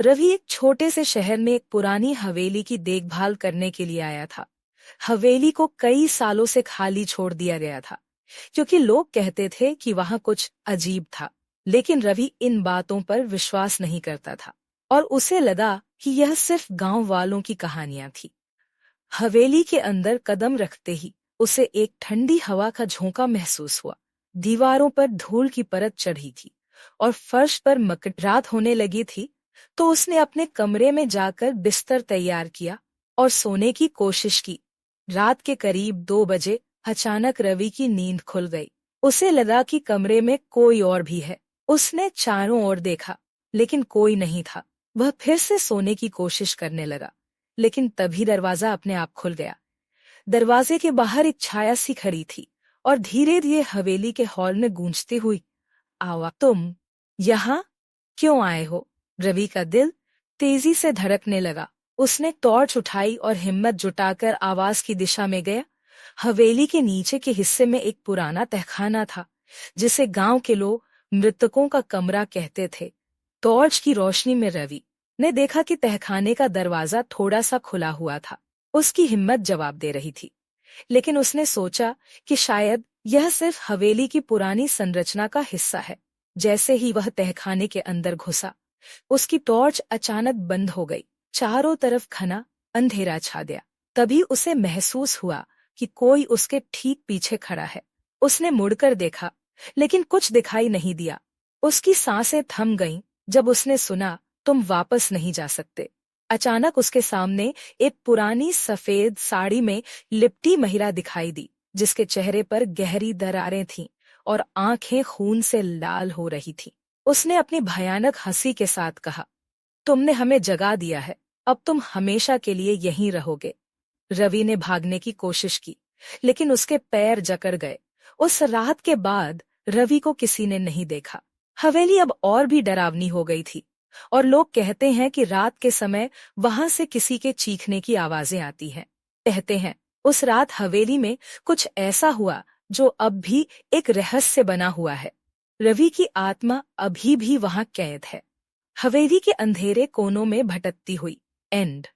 रवि एक छोटे से शहर में एक पुरानी हवेली की देखभाल करने के लिए आया था। हवेली को कई सालों से खाली छोड़ दिया गया था, क्योंकि लोग कहते थे कि वहां कुछ अजीब था। लेकिन रवि इन बातों पर विश्वास नहीं करता था और उसे लगा कि यह सिर्फ गांव वालों की कहानियां थी। हवेली के अंदर कदम रखते ही उसे एक ठंडी हवा का झोंका महसूस हुआ। दीवारों पर धूल की परत चढ़ी थी और फर्श पर मकड़ाहट होने लगी थी। तो उसने अपने कमरे में जाकर बिस्तर तैयार किया और सोने की कोशिश की। रात के करीब 2 बजे अचानक रवि की नींद खुल गई। उसे लगा कि कमरे में कोई और भी है। उसने चारों ओर देखा, लेकिन कोई नहीं था। वह फिर से सोने की कोशिश करने लगा, लेकिन तभी दरवाजा अपने आप खुल गया। दरवाजे के बाहर एक छाया सी खड़ी थी और धीरे धीरे हवेली के हॉल में गूंजती हुई आवाज, तुम यहाँ क्यों आए हो? रवि का दिल तेजी से धड़कने लगा। उसने टॉर्च उठाई और हिम्मत जुटाकर आवाज की दिशा में गया। हवेली के नीचे के हिस्से में एक पुराना तहखाना था, जिसे गांव के लोग मृतकों का कमरा कहते थे। टॉर्च की रोशनी में रवि ने देखा कि तहखाने का दरवाजा थोड़ा सा खुला हुआ था। उसकी हिम्मत जवाब दे रही थी, लेकिन उसने सोचा कि शायद यह सिर्फ हवेली की पुरानी संरचना का हिस्सा है। जैसे ही वह तहखाने के अंदर घुसा, उसकी टॉर्च अचानक बंद हो गई। चारों तरफ घना अंधेरा छा गया। तभी उसे महसूस हुआ कि कोई उसके ठीक पीछे खड़ा है। उसने मुड़कर देखा, लेकिन कुछ दिखाई नहीं दिया। उसकी सांसें थम गईं जब उसने सुना, तुम वापस नहीं जा सकते। अचानक उसके सामने एक पुरानी सफेद साड़ी में लिपटी महिला दिखाई दी, जिसके चेहरे पर गहरी दरारें थीं और आंखें खून से लाल हो रही थीं। उसने अपनी भयानक हंसी के साथ कहा, तुमने हमें जगा दिया है, अब तुम हमेशा के लिए यहीं रहोगे। रवि ने भागने की कोशिश की, लेकिन उसके पैर जकड़ गए। उस रात के बाद रवि को किसी ने नहीं देखा। हवेली अब और भी डरावनी हो गई थी और लोग कहते हैं कि रात के समय वहां से किसी के चीखने की आवाजें आती हैं। कहते हैं उस रात हवेली में कुछ ऐसा हुआ जो अब भी एक रहस्य बना हुआ है। रवि की आत्मा अभी भी वहां कैद है, हवेली के अंधेरे कोनों में भटकती हुई। एंड।